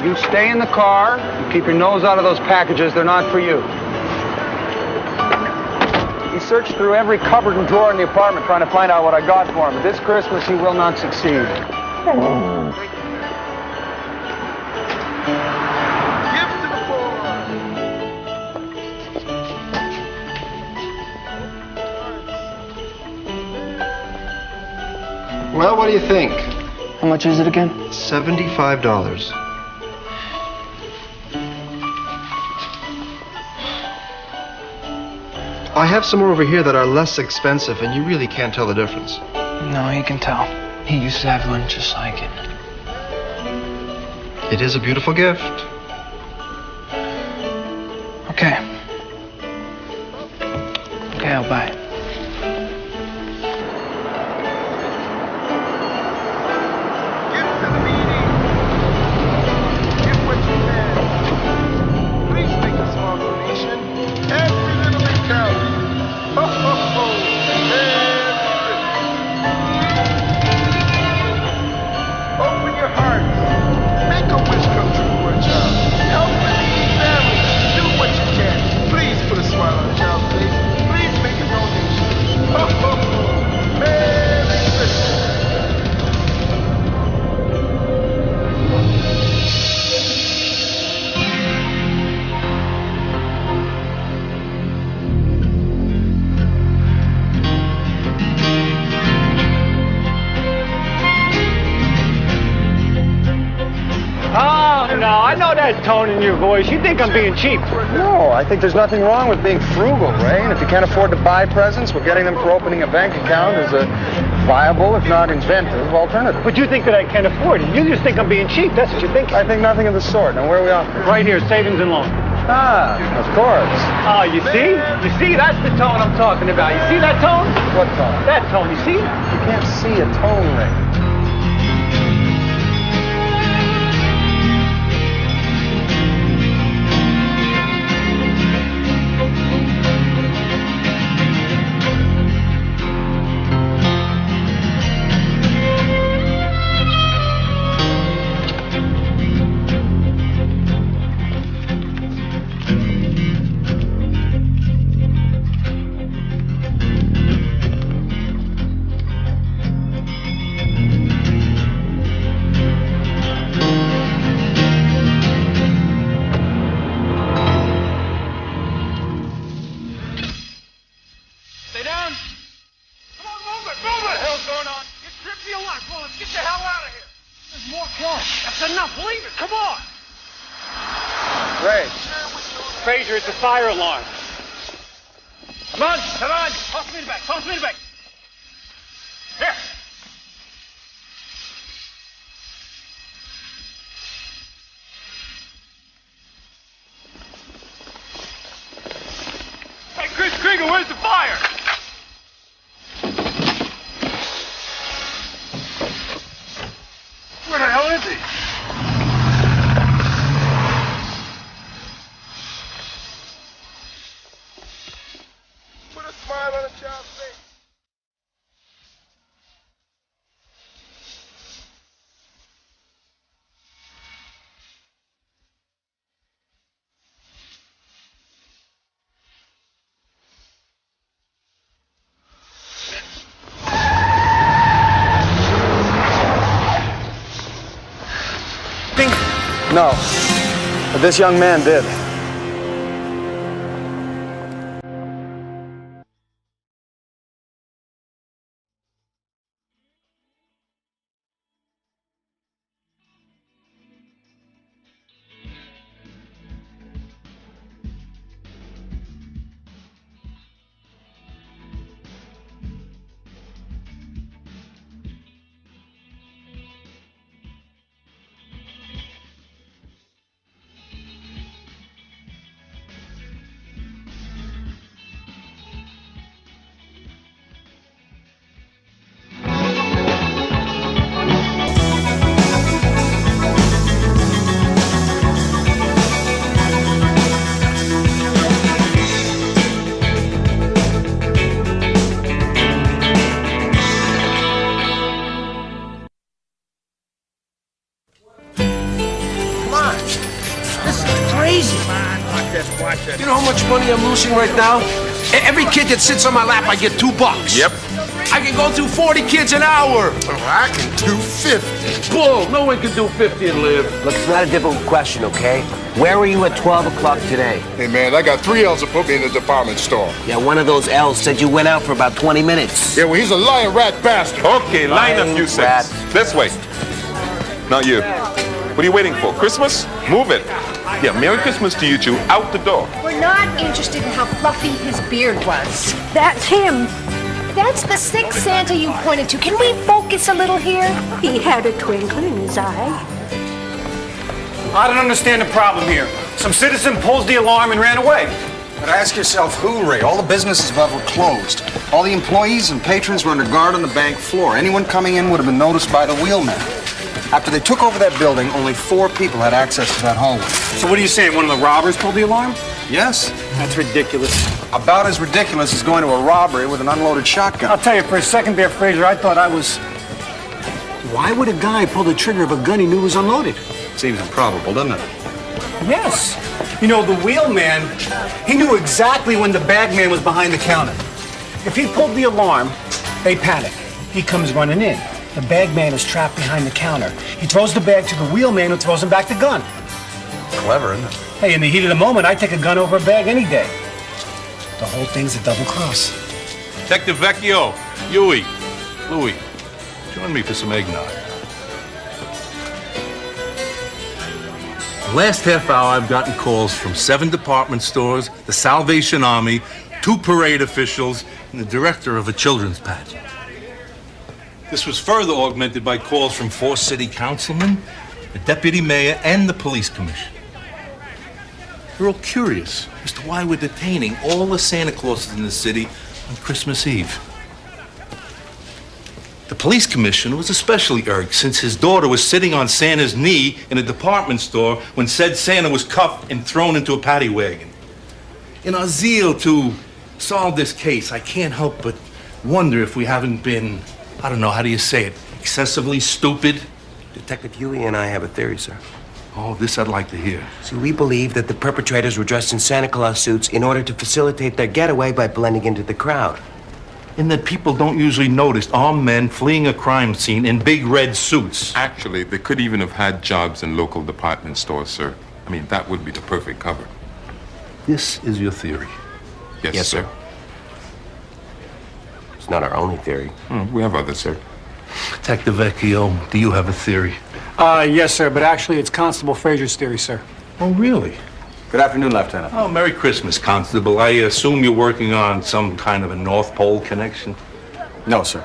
You stay in the car. You keep your nose out of those packages. They're not for you. He searched through every cupboard and drawer in the apartment trying to find out what I got for him. But this Christmas, he will not succeed. Well, what do you think? How much is it again? $75. I have some more over here that are less expensive, and you really can't tell the difference. No, he can tell. He used to have one just like it. It is a beautiful gift. Okay. Okay, I'll buy it. Tone in your voice. You think I'm being cheap? No, I think there's nothing wrong with being frugal, Ray. And if you can't afford to buy presents, well, getting them for opening a bank account is a viable, if not inventive, alternative. But you think that I can't afford it. You just think I'm being cheap. That's what you think. I think nothing of the sort. Now, where are we off? Right here, savings and loan. Ah, of course. Oh, you see? You see? That's the tone I'm talking about. You see that tone? What tone? That tone. You see? You can't see a tone, Ray. It's a fire alarm. Come on, come on. Toss me in the back, toss me in the back. Here. Hey, Chris Krieger, where's the fire? Where the hell is he? No, but this young man did. this, watch it. You know how much money I'm losing right now? Every kid that sits on my lap, I get $2. Yep. I can go through 40 kids an hour. Oh, I can do 50. Bull, no one can do 50 and live. Look, it's not a difficult question, okay? Where were you at 12 o'clock today? Hey, man, I got 3 L's to put me in the department store. Yeah, one of those L's said you went out for about 20 minutes. Yeah, well, he's a lying rat bastard. Okay, line up, you rat. six. This way. Not you. What are you waiting for? Christmas? Move it. Yeah, Merry Christmas to you two. Out the door. We're not interested in how fluffy his beard was. That's him. That's the sixth Santa you pointed to. Can we focus a little here? He had a twinkle in his eye. I don't understand the problem here. Some citizen pulls the alarm and ran away. But ask yourself who, Ray? All the businesses above were closed. All the employees and patrons were under guard on the bank floor. Anyone coming in would have been noticed by the wheelman. After they took over that building, only 4 people had access to that hallway. So what are you saying? One of the robbers pulled the alarm? Yes? That's ridiculous. About as ridiculous as going to a robbery with an unloaded shotgun. I'll tell you, for a second there, Fraser, I thought I was... Why would a guy pull the trigger of a gun he knew was unloaded? Seems improbable, doesn't it? Yes. You know, the wheelman, he knew exactly when the bagman was behind the counter. If he pulled the alarm, they panic. He comes running in. The bagman is trapped behind the counter. He throws the bag to the wheelman who throws him back the gun. Clever, isn't it? Hey, in the heat of the moment, I'd take a gun over a bag any day. The whole thing's a double cross. Detective Vecchio, Huey, Louie, join me for some eggnog. The last half hour, I've gotten calls from 7 department stores, the Salvation Army, 2 parade officials, and the director of a children's pageant. This was further augmented by calls from 4 city councilmen, the deputy mayor, and the police commission. They're all curious as to why we're detaining all the Santa Clauses in the city on Christmas Eve. The police commissioner was especially irked since his daughter was sitting on Santa's knee in a department store when said Santa was cuffed and thrown into a paddy wagon. In our zeal to solve this case, I can't help but wonder if we haven't been, I don't know, how do you say it, excessively stupid? Detective Huey and I have a theory, sir. Oh, this I'd like to hear. See, we believe that the perpetrators were dressed in Santa Claus suits in order to facilitate their getaway by blending into the crowd. In that people don't usually notice armed men fleeing a crime scene in big red suits. Actually, they could even have had jobs in local department stores, sir. I mean, that would be the perfect cover. This is your theory? Yes, sir. It's not our only theory. We have others, sir. Detective Vecchio, do you have a theory? Yes, sir, but actually it's Constable Fraser's theory, sir. Oh, really? Good afternoon, Lieutenant. Oh, Merry Christmas, Constable. I assume you're working on some kind of a North Pole connection? No, sir.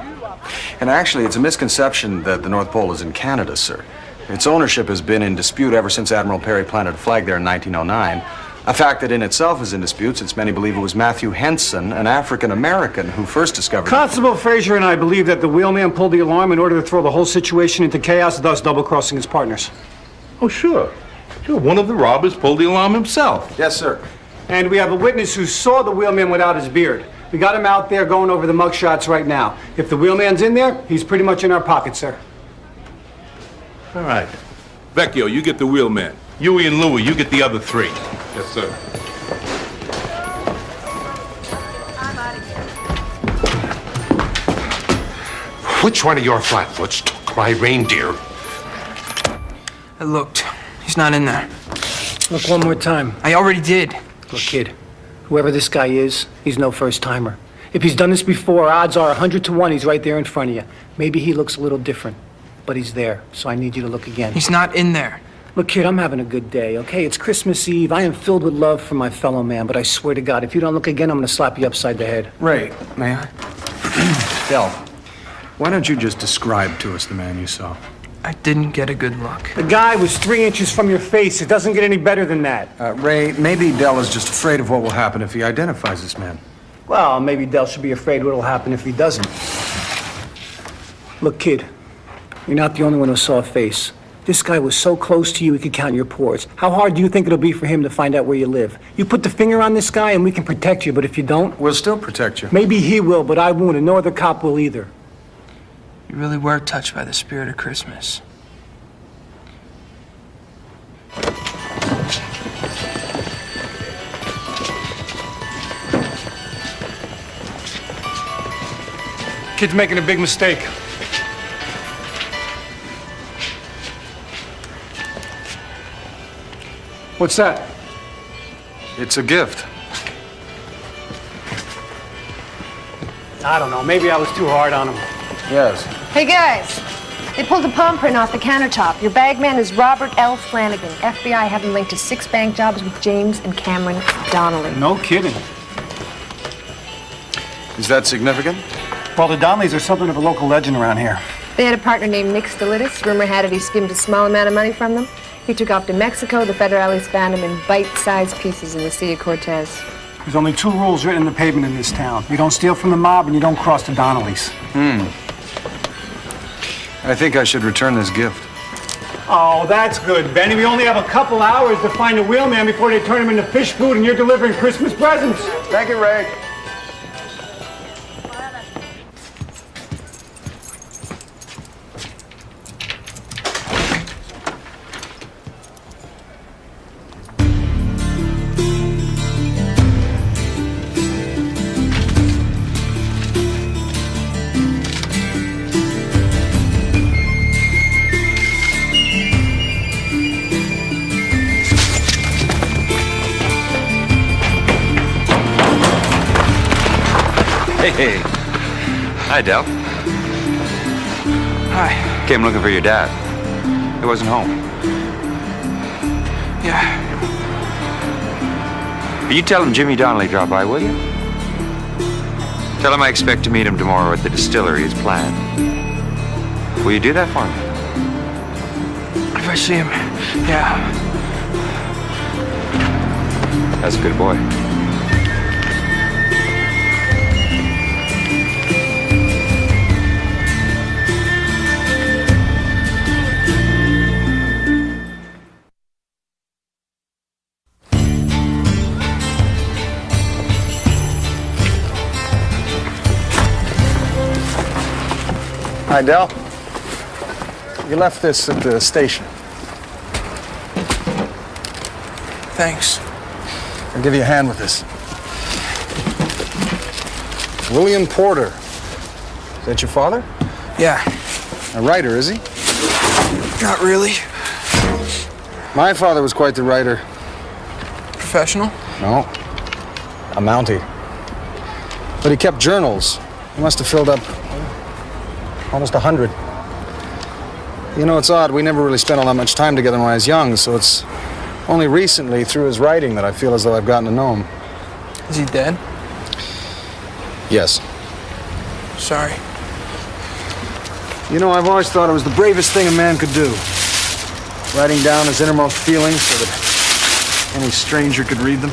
And actually, it's a misconception that the North Pole is in Canada, sir. Its ownership has been in dispute ever since Admiral Perry planted a flag there in 1909. A fact that in itself is in dispute since many believe it was Matthew Henson, an African-American, who first discovered... Constable Fraser and I believe that the wheelman pulled the alarm in order to throw the whole situation into chaos, thus double-crossing his partners. Oh, sure. Sure, one of the robbers pulled the alarm himself. Yes, sir. And we have a witness who saw the wheelman without his beard. We got him out there going over the mugshots right now. If the wheelman's in there, he's pretty much in our pocket, sir. All right. Vecchio, you get the wheelman. Huey and Louie, you get the other 3. Yes, sir. Which one of your flatfoots took my reindeer? I looked. He's not in there. Look one more time. I already did. Look, kid, whoever this guy is, he's no first-timer. If he's done this before, odds are 100 to 1 he's right there in front of you. Maybe he looks a little different, but he's there, so I need you to look again. He's not in there. Look, kid, I'm having a good day, okay? It's Christmas Eve. I am filled with love for my fellow man, but I swear to God, if you don't look again, I'm going to slap you upside the head. Ray, may I? Del, why don't you just describe to us the man you saw? I didn't get a good look. The guy was 3 inches from your face. It doesn't get any better than that. Ray, maybe Del is just afraid of what will happen if he identifies this man. Well, maybe Del should be afraid what'll happen if he doesn't. Look, kid, you're not the only one who saw a face. This guy was so close to you he could count your pores. How hard do you think it'll be for him to find out where you live? You put the finger on this guy and we can protect you, but if you don't... We'll still protect you. Maybe he will, but I won't, and no other cop will either. You really were touched by the spirit of Christmas. Kid's making a big mistake. What's that? It's a gift. I don't know. Maybe I was too hard on him. Yes. Hey, guys. They pulled a palm print off the countertop. Your bagman is Robert L. Flanagan. FBI have him linked to 6 bank jobs with James and Cameron Donnelly. No kidding. Is that significant? Well, the Donnellys are something of a local legend around here. They had a partner named Nick Stolitis. Rumor had it he skimmed a small amount of money from them. He took off to Mexico. The federales found him in bite-sized pieces in the Sea of Cortez. There's only 2 rules written in the pavement in this town. You don't steal from the mob and you don't cross the Donnellys. I think I should return this gift. Oh, that's good, Benny. We only have a couple hours to find a wheelman before they turn him into fish food and you're delivering Christmas presents. Thank you, Ray. Hey. Hi, Del. Hi. Came looking for your dad. He wasn't home. Yeah. You tell him Jimmy Donnelly dropped by, will you? Tell him I expect to meet him tomorrow at the distillery as planned. Will you do that for me? If I see him, yeah. That's a good boy. Hi, Del. You left this at the station. Thanks. I'll give you a hand with this. William Porter. Is that your father? Yeah. A writer, is he? Not really. My father was quite the writer. Professional? No. A Mountie. But he kept journals. He must have filled up almost 100. You know, it's odd. We never really spent all that much time together when I was young, so it's only recently, through his writing, that I feel as though I've gotten to know him. Is he dead? Yes. Sorry. You know, I've always thought it was the bravest thing a man could do. Writing down his innermost feelings so that any stranger could read them.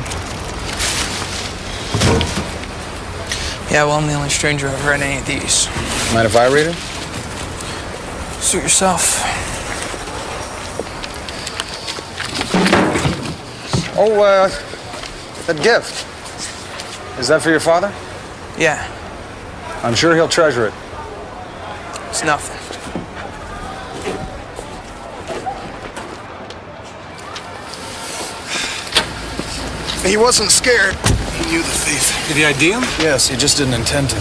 Yeah, well, I'm the only stranger I've read any of these. Mind if I read it? Suit yourself. Oh, that gift. Is that for your father? Yeah. I'm sure he'll treasure it. It's nothing. He wasn't scared. He knew the thief. Did he ID him? Yes, he just didn't intend to.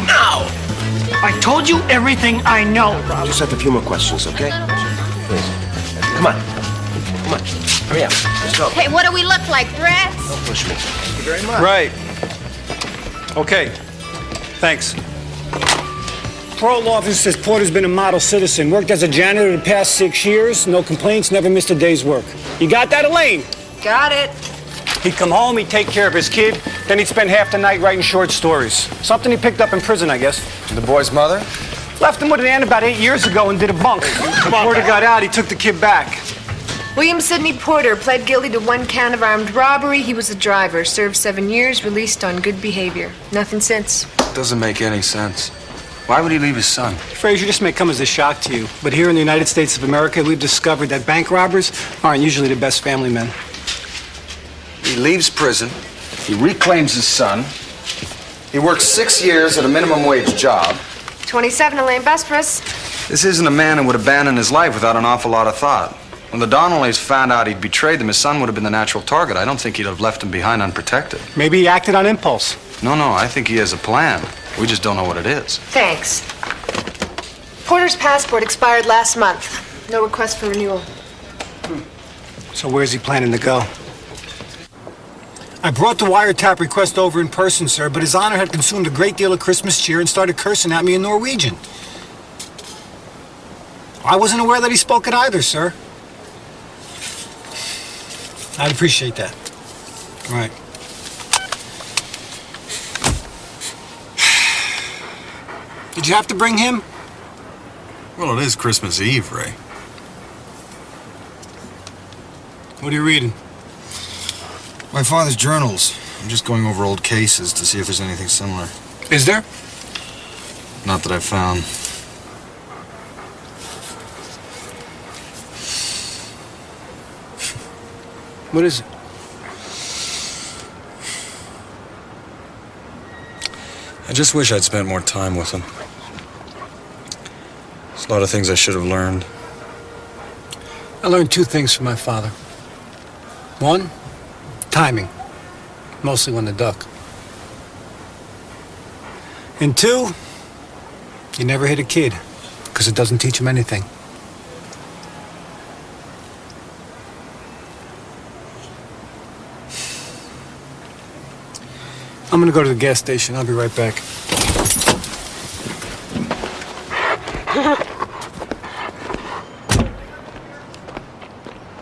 No! I told you everything I know. Just have a few more questions, okay? Please. Come on. Come on. Hurry up. Let's go. Hey, what do we look like, threats? Don't push me. Thank you very much. Right. Okay. Thanks. Parole officer says Porter's been a model citizen. Worked as a janitor the past 6 years. No complaints, never missed a day's work. You got that, Elaine? Got it. He'd come home, he'd take care of his kid, then he'd spend half the night writing short stories. Something he picked up in prison, I guess. The boy's mother? Left him with an aunt about 8 years ago and did a bunk. Porter got out, he took the kid back. William Sidney Porter pled guilty to 1 count of armed robbery. He was a driver. Served 7 years, released on good behavior. Nothing since. Doesn't make any sense. Why would he leave his son? Frazier, this may come as a shock to you, but here in the United States of America, we've discovered that bank robbers aren't usually the best family men. He leaves prison. He reclaims his son. He works 6 years at a minimum wage job. 27, Elaine Vesperis. This isn't a man who would abandon his life without an awful lot of thought. When the Donnellys found out he'd betrayed them, his son would have been the natural target. I don't think he'd have left him behind unprotected. Maybe he acted on impulse. No, I think he has a plan. We just don't know what it is. Thanks. Porter's passport expired last month. No request for renewal. So where's he planning to go? I brought the wiretap request over in person, sir, but His Honor had consumed a great deal of Christmas cheer and started cursing at me in Norwegian. I wasn't aware that he spoke it either, sir. I'd appreciate that. Right. Did you have to bring him? Well, it is Christmas Eve, Ray. What are you reading? My father's journals. I'm just going over old cases to see if there's anything similar. Is there? Not that I've found. What is it? I just wish I'd spent more time with him. There's a lot of things I should have learned. I learned two things from my father. One, timing. Mostly when to duck. And two, you never hit a kid, because it doesn't teach him anything. I'm gonna go to the gas station. I'll be right back.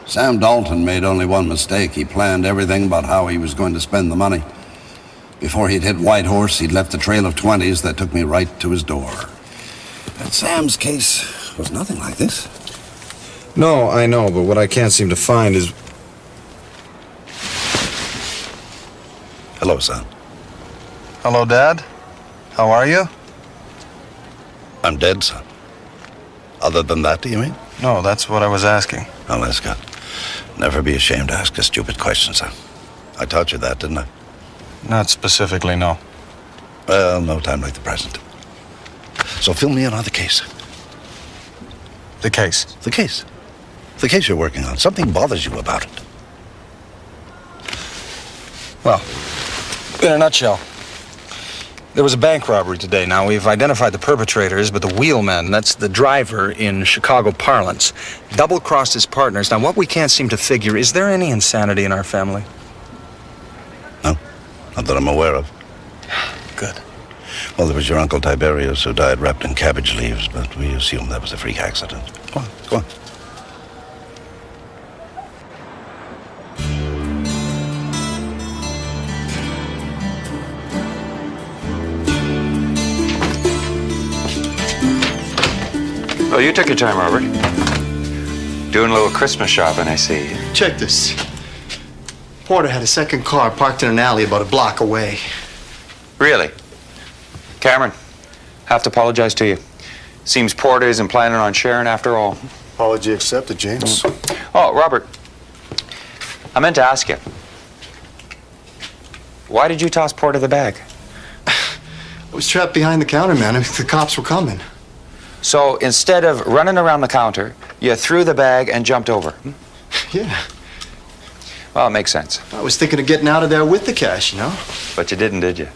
Sam Dalton made only one mistake. He planned everything about how he was going to spend the money. Before he'd hit Whitehorse, he'd left a trail of 20s that took me right to his door. But Sam's case was nothing like this. No, I know, but what I can't seem to find is... Hello, son. Hello, Dad. How are you? I'm dead, son. Other than that, do you mean? No, that's what I was asking. Oh, that's good. Never be ashamed to ask a stupid question, son. I taught you that, didn't I? Not specifically, no. Well, no time like the present. So fill me in on the case. The case? The case. The case you're working on. Something bothers you about it. Well, in a nutshell, there was a bank robbery today. Now, we've identified the perpetrators, but the wheelman, that's the driver in Chicago parlance, double-crossed his partners. Now, what we can't seem to figure, is there any insanity in our family? No, not that I'm aware of. Good. Well, there was your Uncle Tiberius who died wrapped in cabbage leaves, but we assume that was a freak accident. Go on, go on. Oh, you took your time, Robert. Doing a little Christmas shopping, I see. Check this. Porter had a second car parked in an alley about a block away. Really? Cameron, have to apologize to you. Seems Porter isn't planning on sharing after all. Apology accepted, James. Oh, Robert, I meant to ask you. Why did you toss Porter the bag? I was trapped behind the counter, man. The cops were coming. So instead of running around the counter, you threw the bag and jumped over. Yeah. Well, it makes sense. I was thinking of getting out of there with the cash, you know? But you didn't, did you?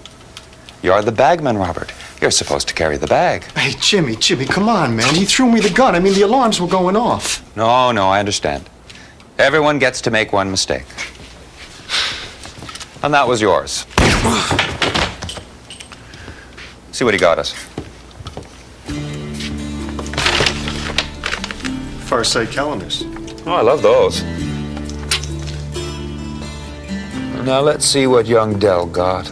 You're the bagman, Robert. You're supposed to carry the bag. Hey, Jimmy, come on, man. He threw me the gun. I mean, the alarms were going off. No, I understand. Everyone gets to make one mistake. And that was yours. See what he got us. Farsight calendars. Oh, I love those. Now let's see what young Dell got.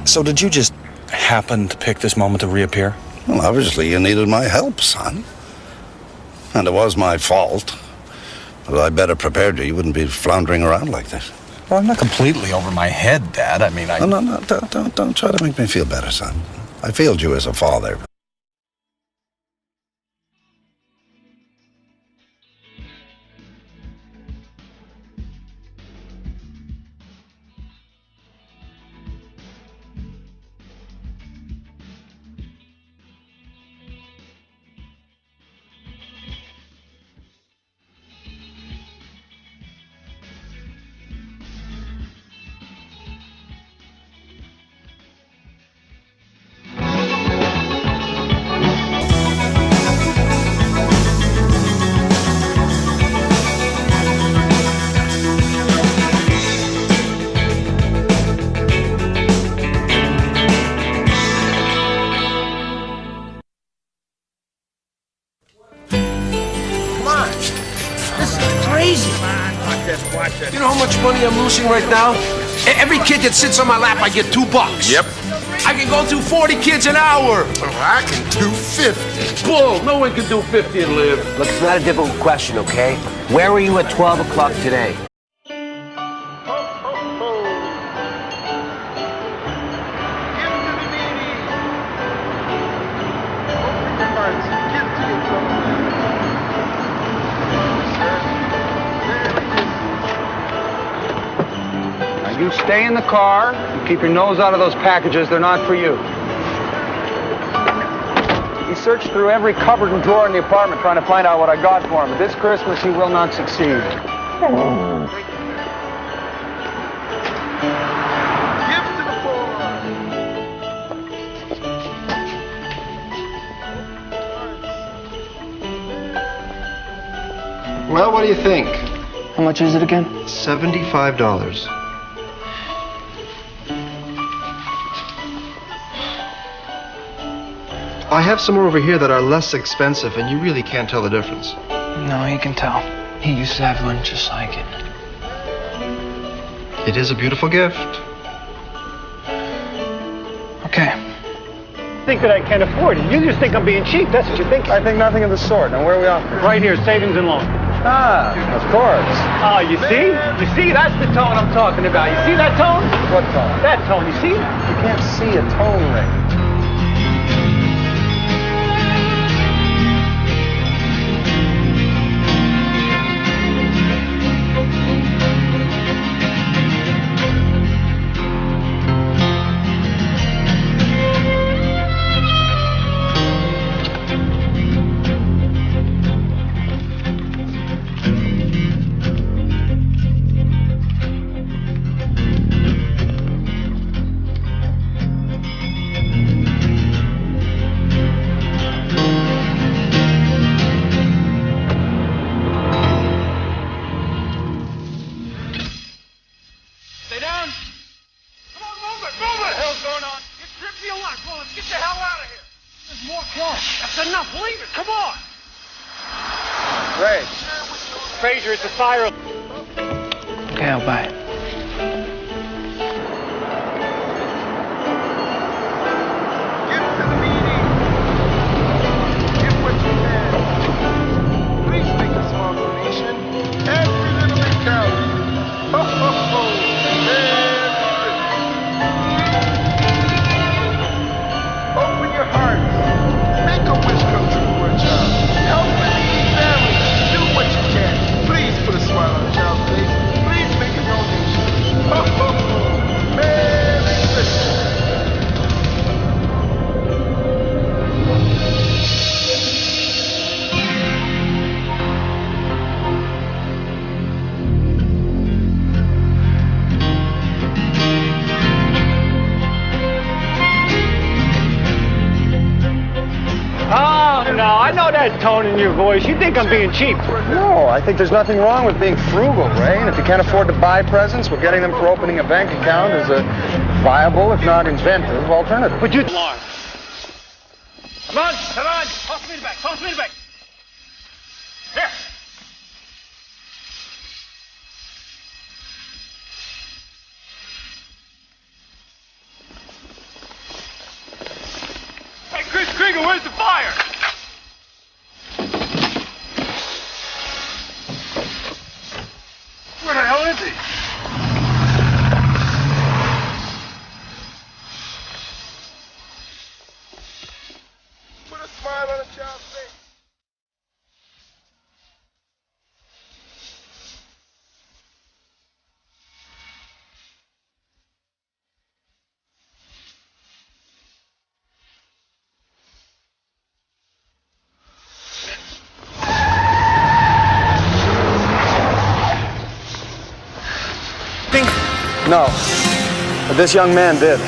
So did you just happen to pick this moment to reappear? Well, obviously you needed my help, son. And it was my fault. But I better prepared you. You wouldn't be floundering around like this. Well, I'm not completely over my head, Dad. I mean, No, don't try to make me feel better, son. I failed you as a father. You know how much money I'm losing right now? Every kid that sits on my lap, I get $2. Yep. I can go through 40 kids an hour. Oh, I can do 50. Bull, no one can do 50 and live. Look, it's not a difficult question, okay? Where were you at 12 o'clock today? You stay in the car and keep your nose out of those packages. They're not for you. He searched through every cupboard and drawer in the apartment trying to find out what I got for him. But this Christmas, he will not succeed. Well, what do you think? How much is it again? $75. I have some more over here that are less expensive, and you really can't tell the difference. No, he can tell. He used to have one just like it. It is a beautiful gift. Okay. Think that I can't afford it. You just think I'm being cheap. That's what you think. I think nothing of the sort. Now, where are we off? Right here, savings and loan. Ah, of course. Oh, you see? You see? That's the tone I'm talking about. You see that tone? What tone? That tone. You see? You can't see a tone ring. It's a fire. Okay, I'll buy it. That tone in your voice. You think I'm being cheap? No, I think there's nothing wrong with being frugal, Ray. And if you can't afford to buy presents, well, getting them for opening a bank account is a viable, if not inventive, alternative. But you... Come on. Come on. Toss me the bag. Here. Hey, Chris Krieger, where's the fire? Where the hell is he? Put a smile on a child's face. No, but this young man did.